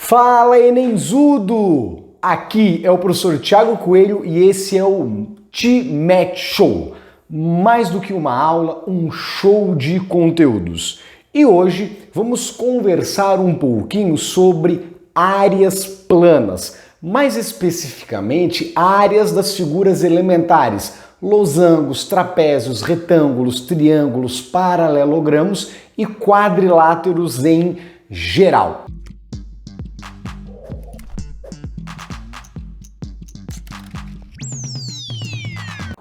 Fala, Enenzudo! Aqui é o professor Thiago Coelho e esse é o T-Match Show. Mais do que uma aula, um show de conteúdos. E hoje vamos conversar um pouquinho sobre áreas planas, mais especificamente áreas das figuras elementares, losangos, trapézios, retângulos, triângulos, paralelogramos e quadriláteros em geral.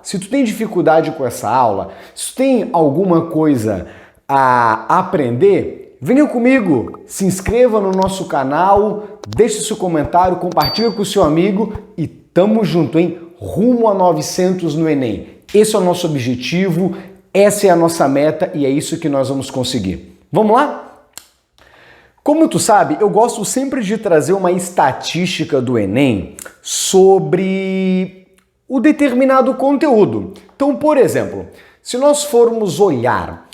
Se tu tem dificuldade com essa aula, se tu tem alguma coisa a aprender, venha comigo, se inscreva no nosso canal, deixe seu comentário, compartilhe com o seu amigo e tamo junto, hein? Rumo a 900 no Enem. Esse é o nosso objetivo, essa é a nossa meta e é isso que nós vamos conseguir. Vamos lá? Como tu sabe, eu gosto sempre de trazer uma estatística do Enem sobre o determinado conteúdo. Então, por exemplo, se nós formos olhar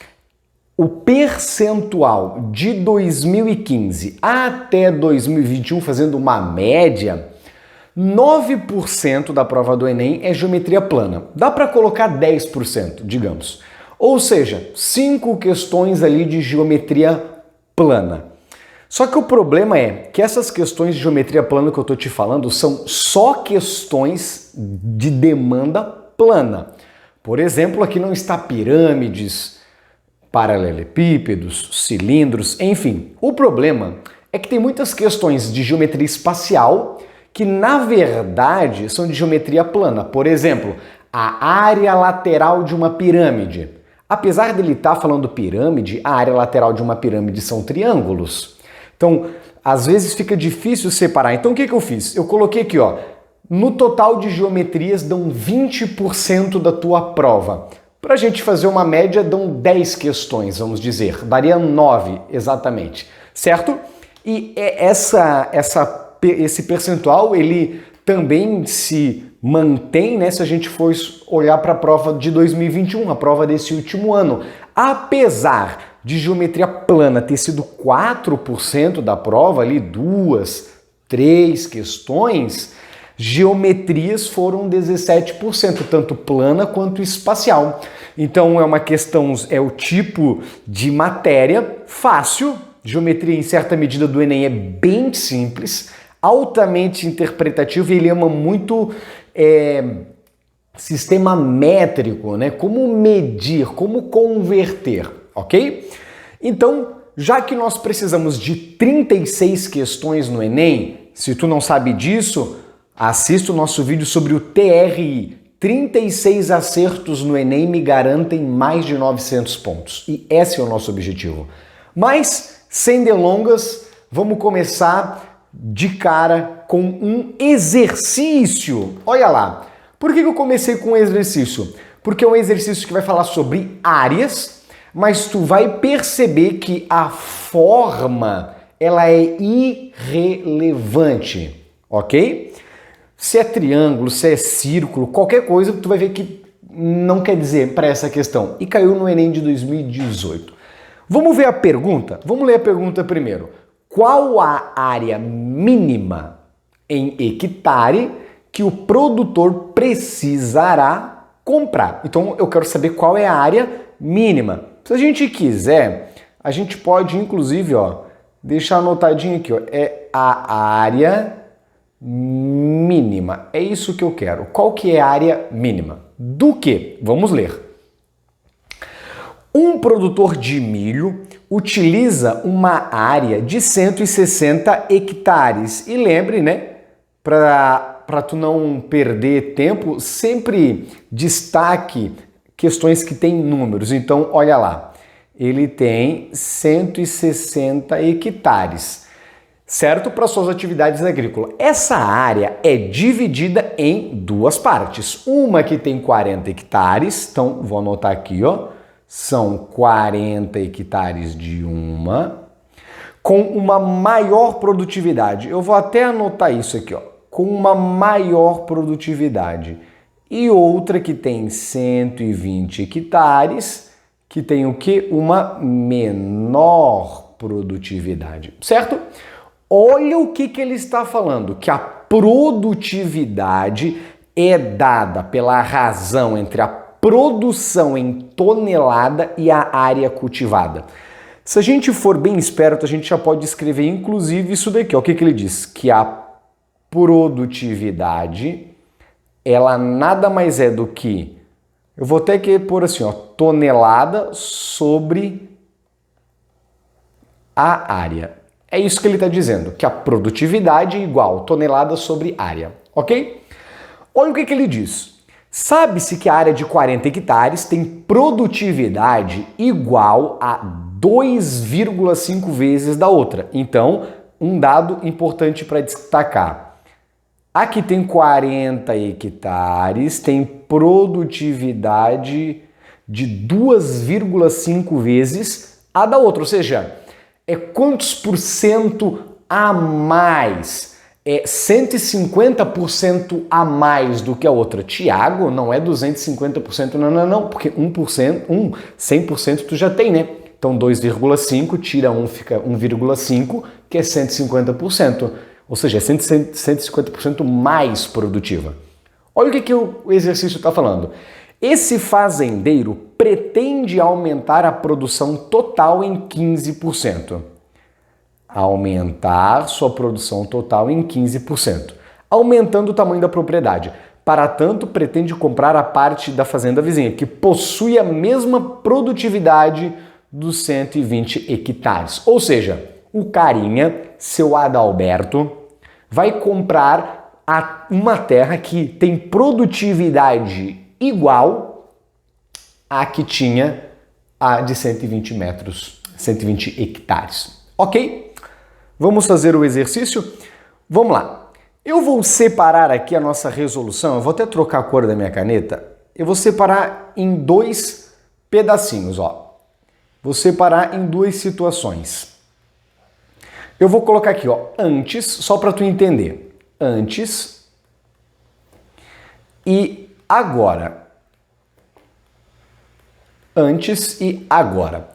o percentual de 2015 até 2021, fazendo uma média, 9% da prova do Enem é geometria plana. Dá para colocar 10%, digamos. Ou seja, 5 questões ali de geometria plana. Só que o problema é que essas questões de geometria plana que eu estou te falando são só questões de demanda plana. Por exemplo, aqui não está pirâmides, paralelepípedos, cilindros, enfim. O problema é que tem muitas questões de geometria espacial que, na verdade, são de geometria plana. Por exemplo, a área lateral de uma pirâmide. Apesar dele estar falando pirâmide, a área lateral de uma pirâmide são triângulos. Então, às vezes fica difícil separar. Então, o que eu fiz? Eu coloquei aqui, ó, no total de geometrias dão 20% da tua prova. Para a gente fazer uma média, dão 10 questões, vamos dizer. Daria 9, exatamente. Certo? E esse percentual, ele também se mantém, né, se a gente for olhar para a prova de 2021, a prova desse último ano. Apesar de geometria plana ter sido 4% da prova, ali 2, 3 questões, geometrias foram 17%, tanto plana quanto espacial. Então é uma questão, é o tipo de matéria fácil, geometria em certa medida do Enem é bem simples, altamente interpretativo e ele ama muito sistema métrico, né? Como medir, como converter. Ok? Então, já que nós precisamos de 36 questões no Enem, se tu não sabe disso, assista o nosso vídeo sobre o TRI. 36 acertos no Enem me garantem mais de 900 pontos. E esse é o nosso objetivo. Mas, sem delongas, vamos começar de cara com um exercício. Olha lá. Por que eu comecei com um exercício? Porque é um exercício que vai falar sobre áreas, mas tu vai perceber que a forma, ela é irrelevante, ok? Se é triângulo, se é círculo, qualquer coisa, tu vai ver que não quer dizer para essa questão. E caiu no Enem de 2018. Vamos ver a pergunta? Vamos ler a pergunta primeiro. Qual a área mínima em hectare que o produtor precisará comprar? Então, eu quero saber qual é a área mínima. Se a gente quiser, a gente pode, inclusive, ó, deixar anotadinho aqui, ó, é a área mínima. É isso que eu quero. Qual que é a área mínima? Do que? Vamos ler. Um produtor de milho utiliza uma área de 160 hectares. E lembre, né, para tu não perder tempo, sempre destaque questões que têm números. Então, olha lá, ele tem 160 hectares, certo? Para suas atividades agrícolas. Essa área é dividida em duas partes. Uma que tem 40 hectares, então vou anotar aqui, ó, são 40 hectares de uma, com uma maior produtividade. Eu vou até anotar isso aqui, ó, com uma maior produtividade. E outra que tem 120 hectares, que tem o quê? Uma menor produtividade, certo? Olha o que ele está falando, que a produtividade é dada pela razão entre a produção em tonelada e a área cultivada. Se a gente for bem esperto, a gente já pode escrever inclusive isso daqui. Ó. O que ele diz? Que a produtividade, ela nada mais é do que, eu vou ter que pôr assim, ó, tonelada sobre a área. É isso que ele está dizendo, que a produtividade é igual tonelada sobre área, ok? Olha o que ele diz. Sabe-se que a área de 40 hectares tem produtividade igual a 2,5 vezes da outra. Então, um dado importante para destacar. Aqui tem 40 hectares, tem produtividade de 2,5 vezes a da outra, ou seja, é quantos por cento a mais? É 150% a mais do que a outra. Tiago, não é 250%, não, porque 100% tu já tem, né? Então 2,5 tira 1, fica 1,5, que é 150%. Ou seja, é 150% mais produtiva. Olha o que o exercício está falando. Esse fazendeiro pretende aumentar a produção total em 15%. Aumentar sua produção total em 15%. Aumentando o tamanho da propriedade. Para tanto, pretende comprar a parte da fazenda vizinha, que possui a mesma produtividade dos 120 hectares. Ou seja, o carinha, seu Adalberto, vai comprar uma terra que tem produtividade igual à que tinha a de 120 metros, 120 hectares. Ok? Vamos fazer o exercício? Vamos lá. Eu vou separar aqui a nossa resolução, eu vou até trocar a cor da minha caneta, eu vou separar em 2 pedacinhos, ó. Vou separar em 2 situações. Eu vou colocar aqui, ó, antes, só para tu entender. Antes e agora. Antes e agora.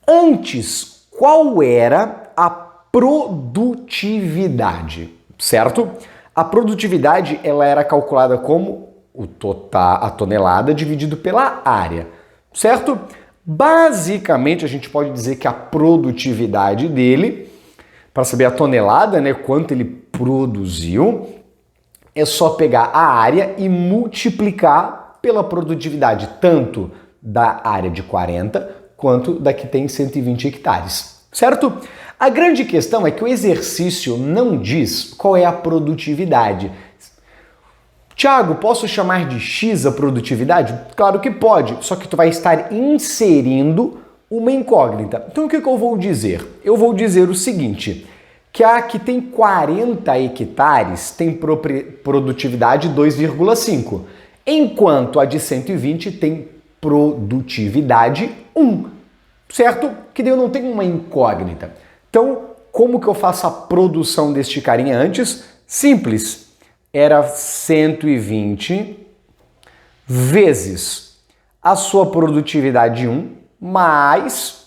Antes, qual era a produtividade? Certo? A produtividade, ela era calculada como o total, a tonelada dividido pela área. Certo? Basicamente, a gente pode dizer que a produtividade dele, para saber a tonelada, né, quanto ele produziu, é só pegar a área e multiplicar pela produtividade, tanto da área de 40 quanto da que tem 120 hectares, certo? A grande questão é que o exercício não diz qual é a produtividade. Tiago, posso chamar de X a produtividade? Claro que pode, só que tu vai estar inserindo uma incógnita. Então o que eu vou dizer? Eu vou dizer o seguinte, que a que tem 40 hectares tem produtividade 2,5, enquanto a de 120 tem produtividade 1, certo? Que daí eu não tenho uma incógnita. Então, como que eu faço a produção deste carinha antes? Simples, era 120 vezes a sua produtividade 1, mais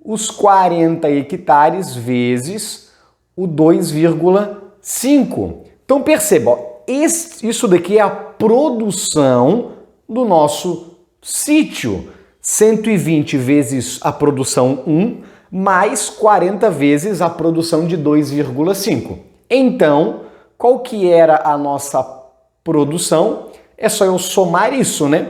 os 40 hectares vezes o 2,5. Então perceba, ó, isso daqui é a produção do nosso sítio. 120 vezes a produção 1, mais 40 vezes a produção de 2,5. Então, qual que era a nossa produção? É só eu somar isso, né?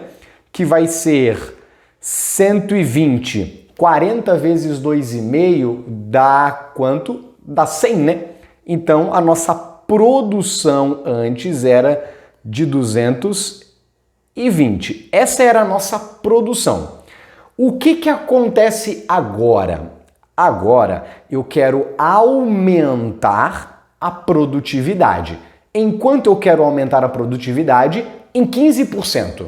Que vai ser 120, 40 vezes 2,5 dá quanto? Dá 100, né? Então, a nossa produção antes era de 220. Essa era a nossa produção. O que acontece agora? Agora, eu quero aumentar a produtividade. Enquanto eu quero aumentar a produtividade em 15%.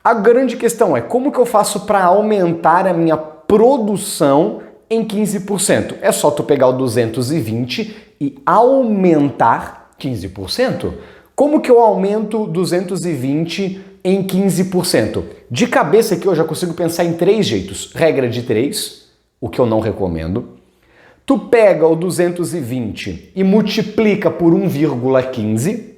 A grande questão é como que eu faço para aumentar a minha produção em 15%? É só tu pegar o 220 e aumentar 15%? Como que eu aumento 220 em 15%? De cabeça aqui eu já consigo pensar em 3 jeitos. Regra de 3, o que eu não recomendo. Tu pega o 220 e multiplica por 1,15,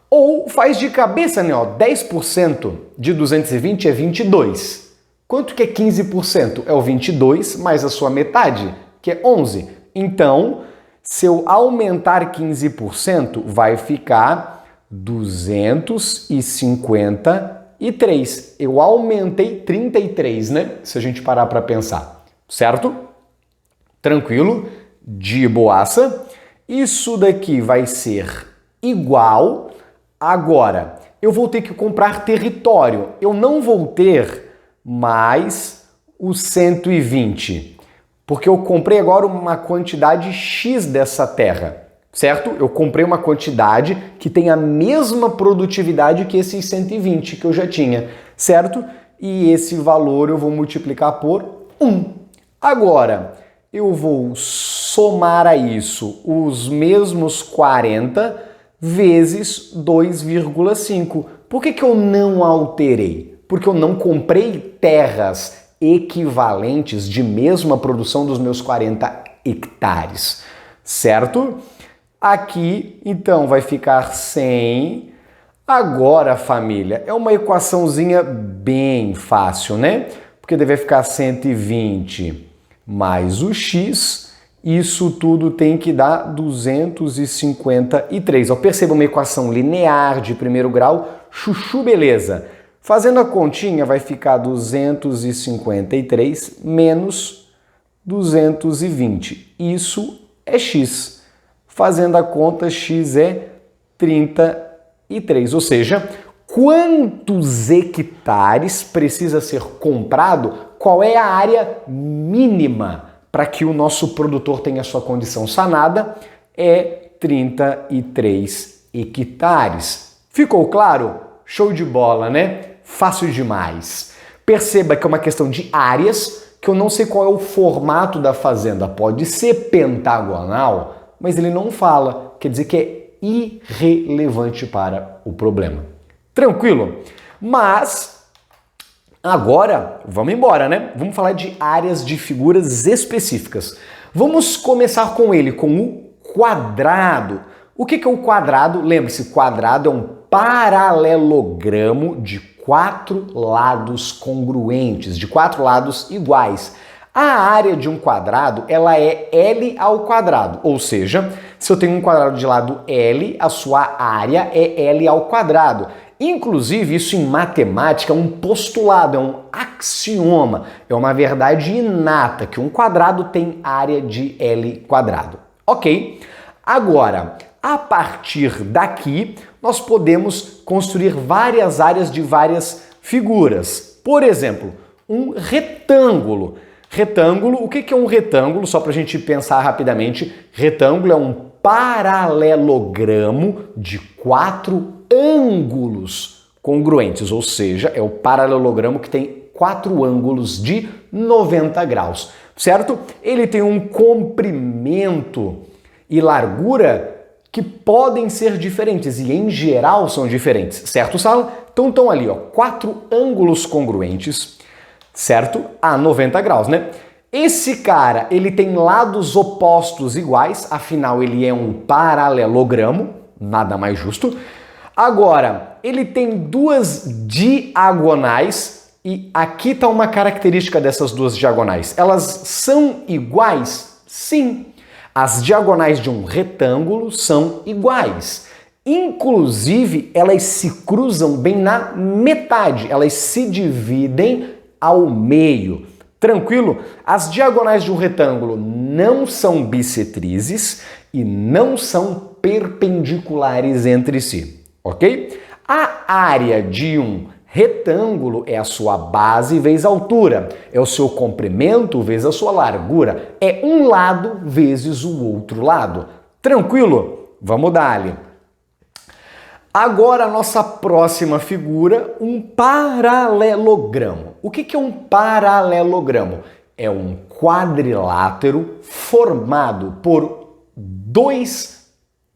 ou faz de cabeça, né? 10% de 220 é 22. Quanto que é 15%? É o 22 mais a sua metade, que é 11. Então, se eu aumentar 15%, vai ficar 253. Eu aumentei 33, né? Se a gente parar para pensar, certo? Tranquilo? De boaça. Isso daqui vai ser igual. Agora, eu vou ter que comprar território. Eu não vou ter mais os 120, porque eu comprei agora uma quantidade X dessa terra, certo? Eu comprei uma quantidade que tem a mesma produtividade que esses 120 que eu já tinha, certo? E esse valor eu vou multiplicar por 1. Agora, eu vou somar a isso os mesmos 40 vezes 2,5. Por que eu não alterei? Porque eu não comprei terras equivalentes de mesma produção dos meus 40 hectares, certo? Aqui, então, vai ficar 100. Agora, família, é uma equaçãozinha bem fácil, né? Porque deve ficar 120 mais o x, isso tudo tem que dar 253. Perceba uma equação linear de primeiro grau, chuchu beleza. Fazendo a continha vai ficar 253 menos 220. Isso é x. Fazendo a conta, x é 33. Ou seja, quantos hectares precisa ser comprado? Qual é a área mínima para que o nosso produtor tenha sua condição sanada? É 33 hectares. Ficou claro? Show de bola, né? Fácil demais. Perceba que é uma questão de áreas, que eu não sei qual é o formato da fazenda. Pode ser pentagonal, mas ele não fala. Quer dizer que é irrelevante para o problema. Tranquilo? Mas agora, vamos embora, né? Vamos falar de áreas de figuras específicas. Vamos começar com ele, com o quadrado. O que é o quadrado? Lembre-se, quadrado é um paralelogramo de 4 lados congruentes, de 4 lados iguais. A área de um quadrado, ela é L ao quadrado, ou seja, se eu tenho um quadrado de lado L, a sua área é L ao quadrado. Inclusive, isso em matemática é um postulado, é um axioma, é uma verdade inata, que um quadrado tem área de L quadrado. Ok? Agora, a partir daqui, nós podemos construir várias áreas de várias figuras. Por exemplo, um retângulo. Retângulo, o que é um retângulo? Só para a gente pensar rapidamente, retângulo é um paralelogramo de 4 ângulos congruentes, ou seja, é o paralelogramo que tem 4 ângulos de 90 graus, certo? Ele tem um comprimento e largura que podem ser diferentes e, em geral, são diferentes, certo, Sala? Então estão ali, ó, 4 ângulos congruentes, certo? A 90 graus, né? Esse cara, ele tem lados opostos iguais, afinal ele é um paralelogramo, nada mais justo. Agora, ele tem 2 diagonais e aqui está uma característica dessas 2 diagonais. Elas são iguais? Sim. As diagonais de um retângulo são iguais. Inclusive, elas se cruzam bem na metade, elas se dividem ao meio. Tranquilo? As diagonais de um retângulo não são bissetrizes e não são perpendiculares entre si, ok? A área de um retângulo é a sua base vezes a altura, é o seu comprimento vezes a sua largura, é um lado vezes o outro lado. Tranquilo? Vamos dar-lhe. Agora a nossa próxima figura, um paralelogramo. O que é um paralelogramo? É um quadrilátero formado por 2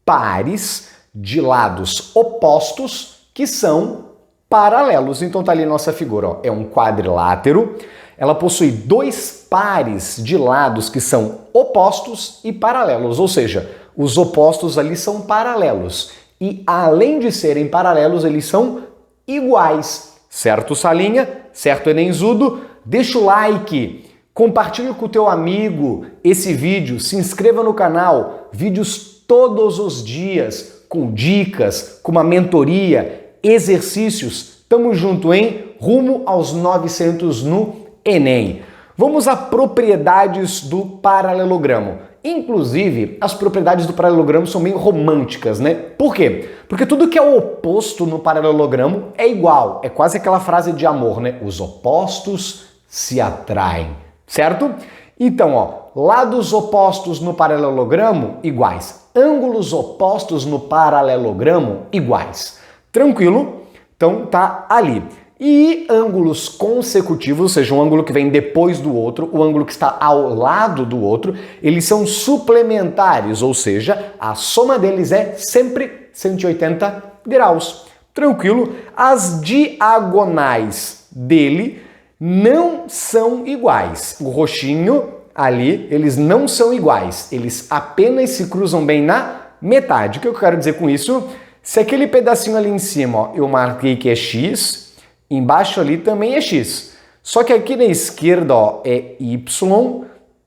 pares de lados opostos que são paralelos. Então tá ali a nossa figura, ó. É um quadrilátero, ela possui dois pares de lados que são opostos e paralelos, ou seja, os opostos ali são paralelos. E além de serem paralelos, eles são iguais. Certo, Salinha? Certo, Enenzudo? Deixa o like, compartilhe com o teu amigo esse vídeo, se inscreva no canal, vídeos todos os dias, com dicas, com uma mentoria, exercícios. Tamo junto, hein? Rumo aos 900 no Enem. Vamos a propriedades do paralelogramo. Inclusive, as propriedades do paralelogramo são meio românticas, né? Por quê? Porque tudo que é oposto no paralelogramo é igual. É quase aquela frase de amor, né? Os opostos se atraem, certo? Então, ó, lados opostos no paralelogramo iguais. Ângulos opostos no paralelogramo iguais. Tranquilo? Então tá ali. E ângulos consecutivos, ou seja, um ângulo que vem depois do outro, o ângulo que está ao lado do outro, eles são suplementares, ou seja, a soma deles é sempre 180 graus. Tranquilo? As diagonais dele não são iguais. O roxinho ali, eles não são iguais. Eles apenas se cruzam bem na metade. O que eu quero dizer com isso? Se aquele pedacinho ali em cima, ó, eu marquei que é x, embaixo ali também é x. Só que aqui na esquerda, ó, é y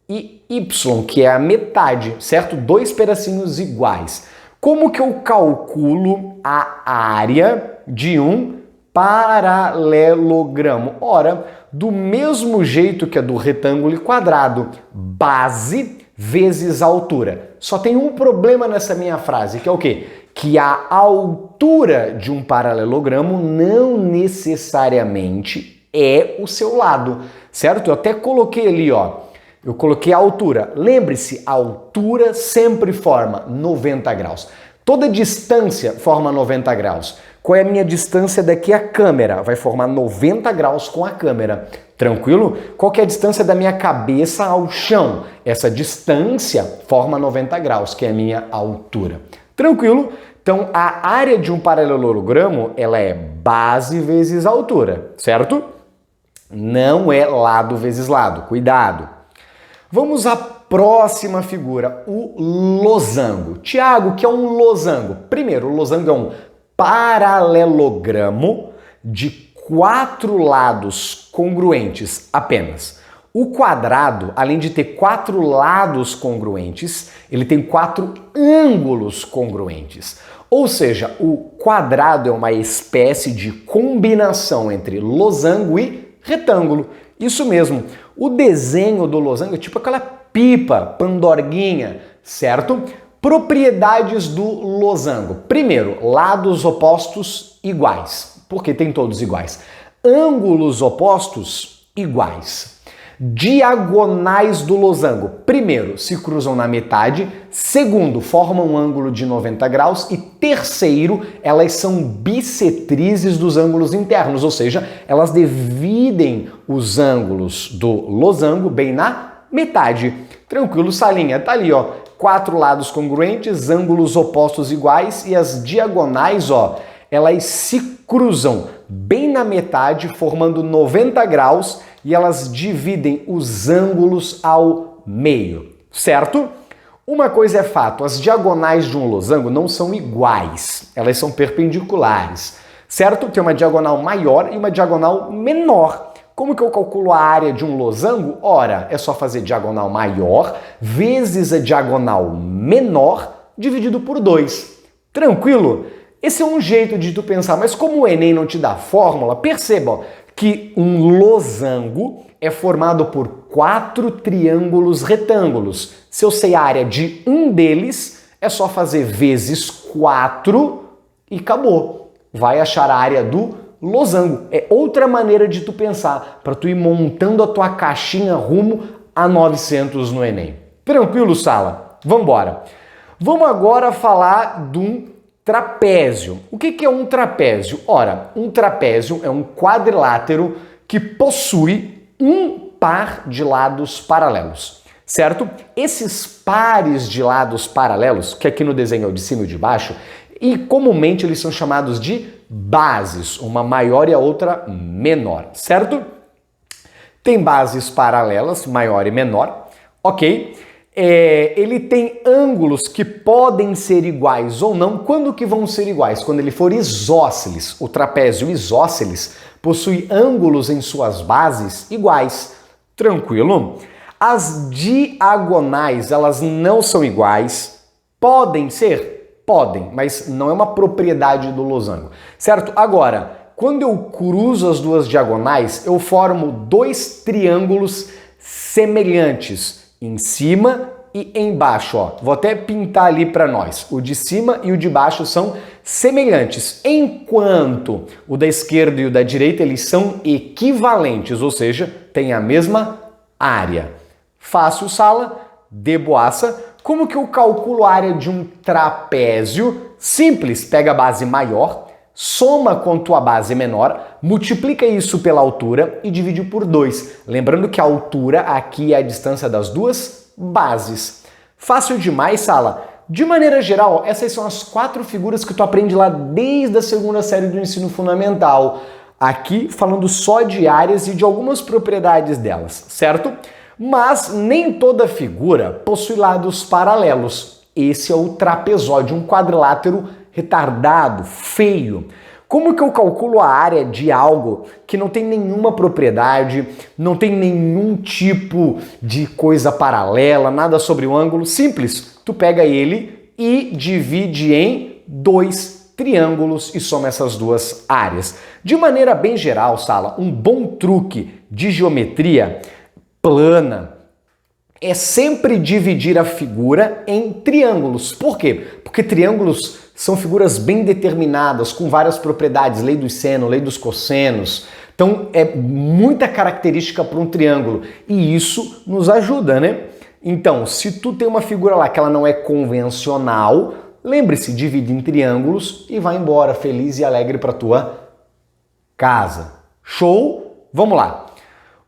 e y, que é a metade, certo? Dois pedacinhos iguais. Como que eu calculo a área de um paralelogramo? Ora, do mesmo jeito que a do retângulo e quadrado, base vezes altura. Só tem um problema nessa minha frase, que é o quê? Que a altura de um paralelogramo não necessariamente é o seu lado, certo? Eu até coloquei ali, ó, eu coloquei a altura. Lembre-se, a altura sempre forma 90 graus. Toda distância forma 90 graus. Qual é a minha distância daqui à câmera? Vai formar 90 graus com a câmera. Tranquilo? Qual que é a distância da minha cabeça ao chão? Essa distância forma 90 graus, que é a minha altura. Tranquilo? Então, a área de um paralelogramo, ela é base vezes altura, certo? Não é lado vezes lado. Cuidado! Vamos à próxima figura, o losango. Tiago, o que é um losango? Primeiro, o losango é um paralelogramo de 4 lados congruentes apenas. O quadrado, além de ter 4 lados congruentes, ele tem 4 ângulos congruentes. Ou seja, o quadrado é uma espécie de combinação entre losango e retângulo. Isso mesmo. O desenho do losango é tipo aquela pipa, pandorguinha, certo? Propriedades do losango. Primeiro, lados opostos iguais, porque tem todos iguais. Ângulos opostos iguais. Diagonais do losango. Primeiro, se cruzam na metade. Segundo, formam um ângulo de 90 graus. E terceiro, elas são bissetrizes dos ângulos internos, ou seja, elas dividem os ângulos do losango bem na metade. Tranquilo, Salinha? Tá ali, ó. 4 lados congruentes, ângulos opostos iguais e as diagonais, ó, elas se cruzam bem na metade, formando 90 graus e elas dividem os ângulos ao meio, certo? Uma coisa é fato, as diagonais de um losango não são iguais, elas são perpendiculares, certo? Tem uma diagonal maior e uma diagonal menor. Como que eu calculo a área de um losango? Ora, é só fazer diagonal maior vezes a diagonal menor dividido por 2. Tranquilo? Esse é um jeito de tu pensar, mas como o Enem não te dá fórmula, perceba que um losango é formado por 4 triângulos retângulos. Se eu sei a área de um deles, é só fazer vezes 4 e acabou. Vai achar a área do losango. É outra maneira de tu pensar, para tu ir montando a tua caixinha rumo a 900 no Enem. Tranquilo, sala? Vambora. Vamos agora falar de um trapézio. O que é um trapézio? Ora, um trapézio é um quadrilátero que possui um par de lados paralelos, certo? Esses pares de lados paralelos, que aqui no desenho é o de cima e de baixo, e comumente eles são chamados de bases, uma maior e a outra menor, certo? tem bases paralelas, maior e menor, ok? Ele tem ângulos que podem ser iguais ou não. Quando que vão ser iguais? Quando ele for isósceles. O trapézio isósceles possui ângulos em suas bases iguais. Tranquilo? As diagonais, elas não são iguais. Podem ser? Podem, mas não é uma propriedade do losango, certo? Agora, quando eu cruzo as duas diagonais, eu formo dois triângulos semelhantes, em cima e embaixo, ó. Vou até pintar ali para nós. O de cima e o de baixo são semelhantes, enquanto o da esquerda e o da direita, eles são equivalentes, ou seja, têm a mesma área. Fácil, sala? De boaça. Como que eu calculo a área de um trapézio? Simples, pega a base maior, soma com tua base menor, multiplica isso pela altura e divide por 2. Lembrando que a altura aqui é a distância das duas bases. Fácil demais, sala? De maneira geral, essas são as 4 figuras que tu aprende lá desde a segunda série do ensino fundamental. Aqui falando só de áreas e de algumas propriedades delas, certo? Mas nem toda figura possui lados paralelos. Esse é o trapezóide, um quadrilátero retardado, feio. Como que eu calculo a área de algo que não tem nenhuma propriedade, não tem nenhum tipo de coisa paralela, nada sobre o ângulo? Simples, tu pega ele e divide em 2 triângulos e soma essas duas áreas. De maneira bem geral, sala, um bom truque de geometria plana é sempre dividir a figura em triângulos. Por quê? Porque triângulos são figuras bem determinadas, com várias propriedades, lei dos seno, lei dos cossenos. Então é muita característica para um triângulo e isso nos ajuda, né? Então, se tu tem uma figura lá que ela não é convencional, lembre-se, divide em triângulos e vai embora feliz e alegre para tua casa. Show? Vamos lá.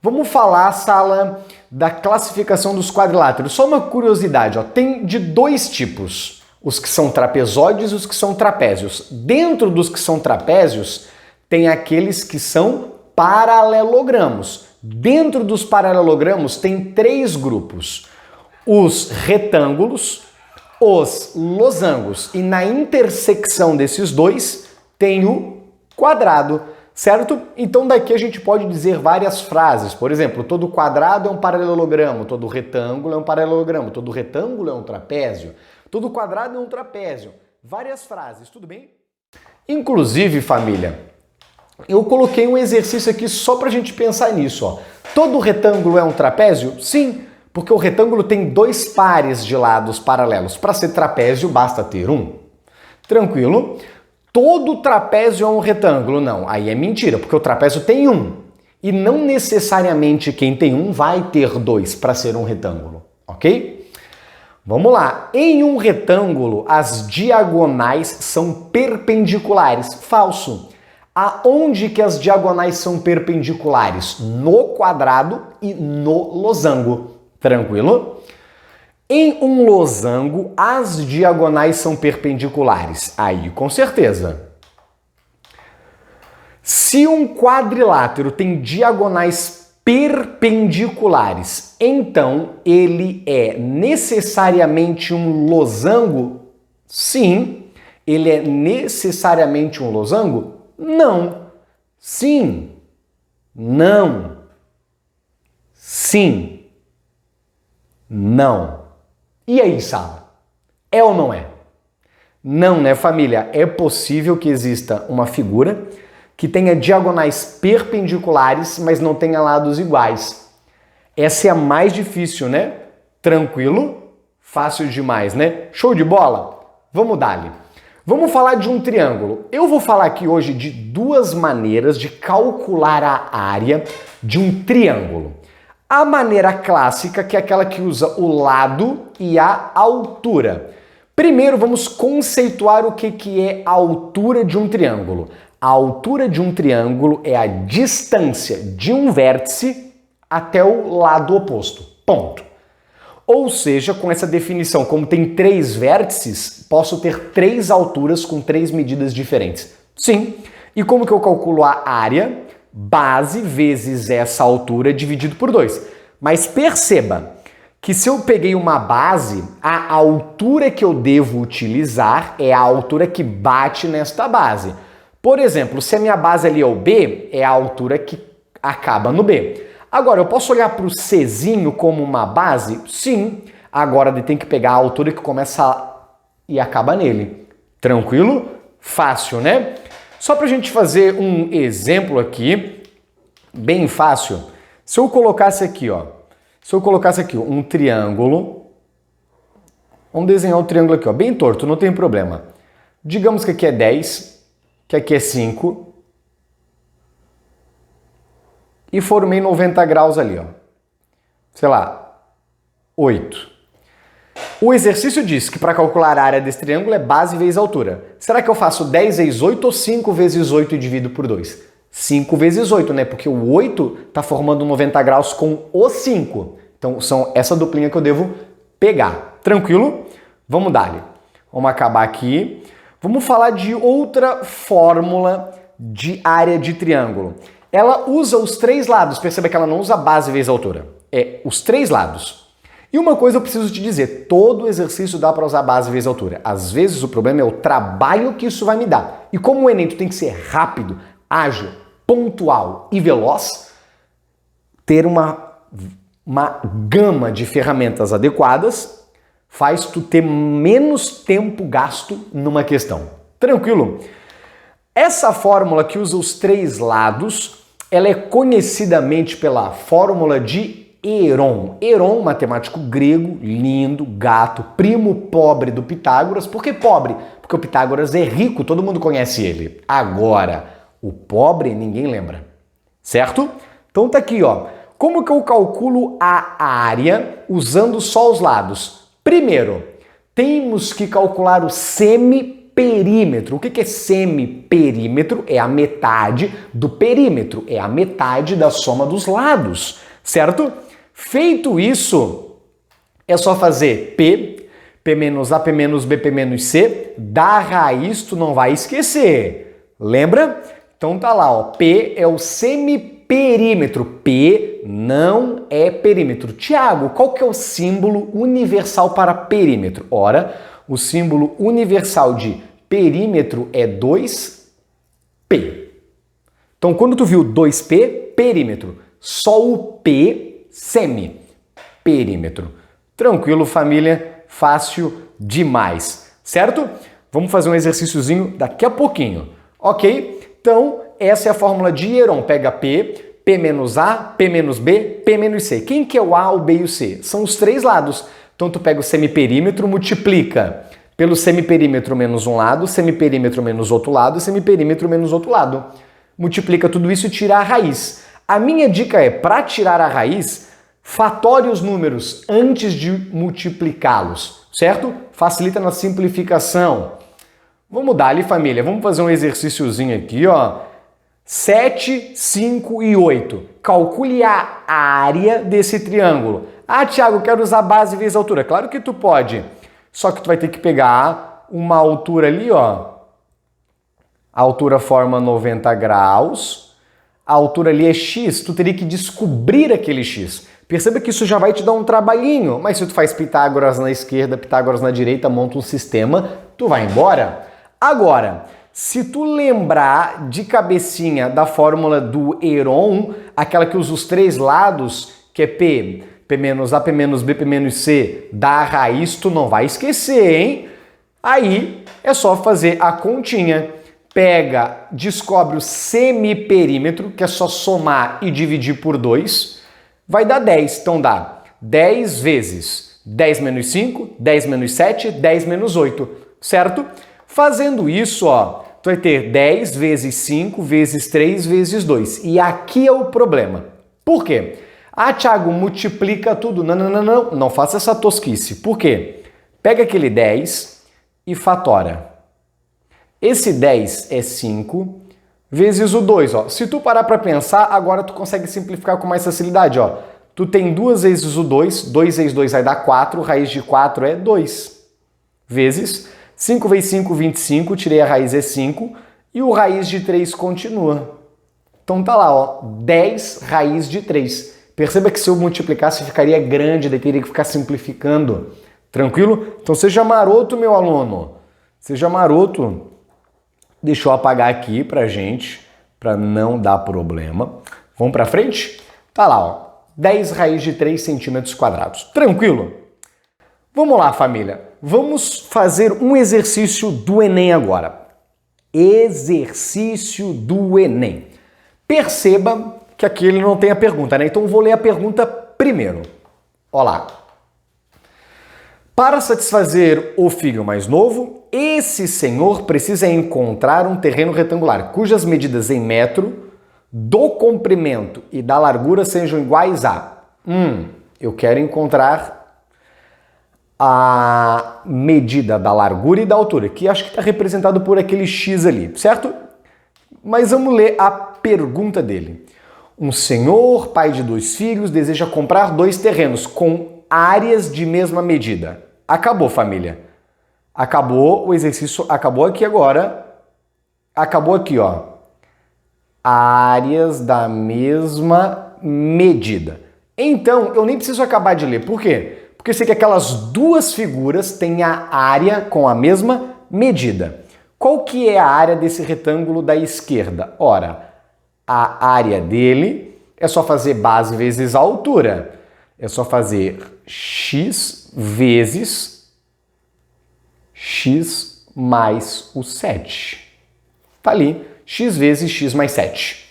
Vamos falar, sala, da classificação dos quadriláteros. Só uma curiosidade, ó, tem de 2 tipos, os que são trapezóides e os que são trapézios. Dentro dos que são trapézios, tem aqueles que são paralelogramos. Dentro dos paralelogramos tem 3 grupos. Os retângulos, os losangos e na intersecção desses dois tem o quadrado. Certo? Então daqui a gente pode dizer várias frases. Por exemplo, todo quadrado é um paralelogramo, todo retângulo é um paralelogramo, todo retângulo é um trapézio, todo quadrado é um trapézio. Várias frases, tudo bem? Inclusive, família, eu coloquei um exercício aqui só pra gente pensar nisso, ó. Todo retângulo é um trapézio? Sim, porque o retângulo tem 2 pares de lados paralelos. Para ser trapézio, basta ter um. Tranquilo? Todo trapézio é um retângulo? Não, aí é mentira, porque o trapézio tem um. E não necessariamente quem tem um vai ter 2 para ser um retângulo, ok? Vamos lá. Em um retângulo, as diagonais são perpendiculares. Falso. Aonde que as diagonais são perpendiculares? No quadrado e no losango. Tranquilo? Em um losango, as diagonais são perpendiculares. Aí, com certeza. Se um quadrilátero tem diagonais perpendiculares, então ele é necessariamente um losango? Sim. Ele é necessariamente um losango? Não. Sim. Não. Sim. Não. E aí, sala? É ou não é? Não, né, família? É possível que exista uma figura que tenha diagonais perpendiculares, mas não tenha lados iguais. Essa é a mais difícil, né? Tranquilo? Fácil demais, né? Show de bola? Vamos dar-lhe. Vamos falar de um triângulo. Eu vou falar aqui hoje de 2 maneiras de calcular a área de um triângulo. A maneira clássica, que é aquela que usa o lado e a altura. Primeiro, vamos conceituar o que é a altura de um triângulo. A altura de um triângulo é a distância de um vértice até o lado oposto. Ponto. Ou seja, com essa definição, como tem 3 vértices, posso ter 3 alturas com 3 medidas diferentes. Sim. E como que eu calculo a área base vezes essa altura dividido por 2. Mas perceba que se eu peguei uma base, a altura que eu devo utilizar é a altura que bate nesta base. Por exemplo, se a minha base ali é o B, é a altura que acaba no B. Agora, eu posso olhar para o Czinho como uma base? Sim. Agora, ele tem que pegar a altura que começa e acaba nele. Tranquilo? Fácil, né? Só para a gente fazer um exemplo aqui, bem fácil. Se eu colocasse aqui, ó, um triângulo, vamos desenhar o triângulo aqui, ó, bem torto, não tem problema. Digamos que aqui é 10, que aqui é 5, e formei 90 graus ali, ó. Sei lá, 8. O exercício diz que para calcular a área desse triângulo é base vezes altura. Será que eu faço 10 vezes 8 ou 5 vezes 8 e divido por 2? 5 vezes 8, né? Porque o 8 está formando 90 graus com o 5. Então, são essa duplinha que eu devo pegar. Tranquilo? Vamos dar-lhe. Vamos acabar aqui. Vamos falar de outra fórmula de área de triângulo. Ela usa os 3 lados. Perceba que ela não usa base vezes altura. É os 3 lados. E uma coisa eu preciso te dizer, todo exercício dá para usar base vezes altura. Às vezes o problema é o trabalho que isso vai me dar. E como o Enem tem que ser rápido, ágil, pontual e veloz, ter uma gama de ferramentas adequadas faz tu ter menos tempo gasto numa questão. Tranquilo? Essa fórmula que usa os 3 lados, ela é conhecidamente pela fórmula de Heron. Heron, matemático grego, lindo, gato, primo pobre do Pitágoras. Por que pobre? Porque o Pitágoras é rico, todo mundo conhece ele. Agora, o pobre ninguém lembra, certo? Então tá aqui, ó. Como que eu calculo a área usando só os lados? Primeiro, temos que calcular o semiperímetro. O que é semiperímetro? É a metade do perímetro, é a metade da soma dos lados, certo? Feito isso, é só fazer P menos A, P menos B, P menos C, da raiz tu não vai esquecer. Lembra? Então tá lá, ó, P é o semiperímetro, P não é perímetro. Tiago, qual que é o símbolo universal para perímetro? Ora, o símbolo universal de perímetro é 2P. Então quando tu viu 2P, perímetro, só o P, semi-perímetro. Tranquilo, família? Fácil demais, certo? Vamos fazer um exercíciozinho daqui a pouquinho, ok? Então, essa é a fórmula de Heron. Pega P, P menos A, P menos B, P menos C. Quem que é o A, o B e o C? São os 3 lados. Então, tu pega o semiperímetro, multiplica pelo semiperímetro menos um lado, semiperímetro menos outro lado, semiperímetro menos outro lado. Multiplica tudo isso e tira a raiz. A minha dica é, para tirar a raiz, fatore os números antes de multiplicá-los, certo? Facilita na simplificação. Vamos dar ali, família. Vamos fazer um exercíciozinho aqui, ó. 7, 5 e 8. Calcule a área desse triângulo. Ah, Thiago, eu quero usar base vezes altura. Claro que tu pode. Só que tu vai ter que pegar uma altura ali, ó. A altura forma 90 graus. A altura ali é x, tu teria que descobrir aquele x. Perceba que isso já vai te dar um trabalhinho, mas se tu faz Pitágoras na esquerda, Pitágoras na direita, monta um sistema, tu vai embora. Agora, se tu lembrar de cabecinha da fórmula do Heron, aquela que usa os 3 lados, que é P menos A, P menos B, P menos C, da raiz, tu não vai esquecer, hein? Aí é só fazer a continha. Pega, descobre o semiperímetro, que é só somar e dividir por 2, vai dar 10. Então dá 10 vezes 10 menos 5, 10 menos 7, 10 menos 8, certo? Fazendo isso, ó, tu vai ter 10 vezes 5 vezes 3 vezes 2. E aqui é o problema. Por quê? Ah, Thiago, multiplica tudo. Não faça essa tosquice. Por quê? Pega aquele 10 e fatora. Esse 10 é 5 vezes o 2, ó. Se tu parar para pensar, agora tu consegue simplificar com mais facilidade, ó. Tu tem 2 vezes o 2, 2 vezes 2 vai dar 4, raiz de 4 é 2. Vezes 5 vezes 5, 25, tirei a raiz é 5, e o raiz de 3 continua. Então tá lá, ó, 10 raiz de 3. Perceba que se eu multiplicasse ficaria grande, daí teria que ficar simplificando. Tranquilo? Então seja maroto, meu aluno. Seja maroto. Deixa eu apagar aqui pra gente, pra não dar problema. Vamos pra frente? Tá lá, ó, 10 raiz de 3 centímetros quadrados. Tranquilo? Vamos lá, família. Vamos fazer um exercício do Enem agora. Exercício do Enem. Perceba que aqui ele não tem a pergunta, né? Então eu vou ler a pergunta primeiro. Olha lá. Para satisfazer o filho mais novo, esse senhor precisa encontrar um terreno retangular cujas medidas em metro do comprimento e da largura sejam iguais a... eu quero encontrar a medida da largura e da altura, que acho que está representado por aquele X ali, certo? Mas vamos ler a pergunta dele. Um senhor, pai de 2 filhos, deseja comprar 2 terrenos com áreas de mesma medida. Acabou, família. Acabou o exercício, acabou aqui agora. Acabou aqui, ó. Áreas da mesma medida. Então, eu nem preciso acabar de ler. Por quê? Porque eu sei que aquelas 2 figuras têm a área com a mesma medida. Qual que é a área desse retângulo da esquerda? Ora, a área dele é só fazer base vezes a altura. É só fazer x vezes x mais o 7. Tá ali, x vezes x mais 7.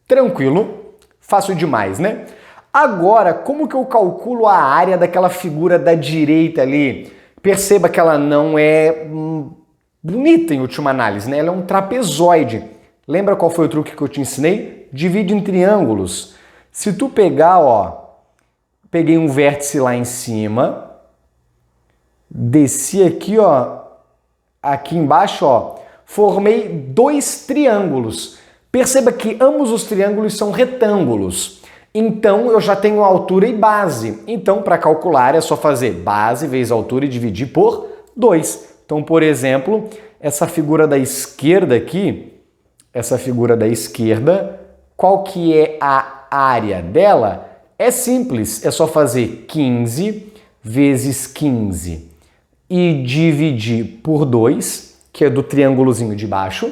Tranquilo? Fácil demais, né? Agora, como que eu calculo a área daquela figura da direita ali? Perceba que ela não é bonita em última análise, né? Ela é um trapezoide. Lembra qual foi o truque que eu te ensinei? Divide em triângulos. Se tu pegar, ó, peguei um vértice lá em cima, desci aqui, ó, aqui embaixo, ó, formei 2 triângulos. Perceba que ambos os triângulos são retângulos. Então, eu já tenho altura e base. Então, para calcular, é só fazer base vezes altura e dividir por 2. Então, por exemplo, essa figura da esquerda aqui, essa figura da esquerda, qual que é a área dela? É simples, é só fazer 15 vezes 15 e dividir por 2, que é do triângulozinho de baixo.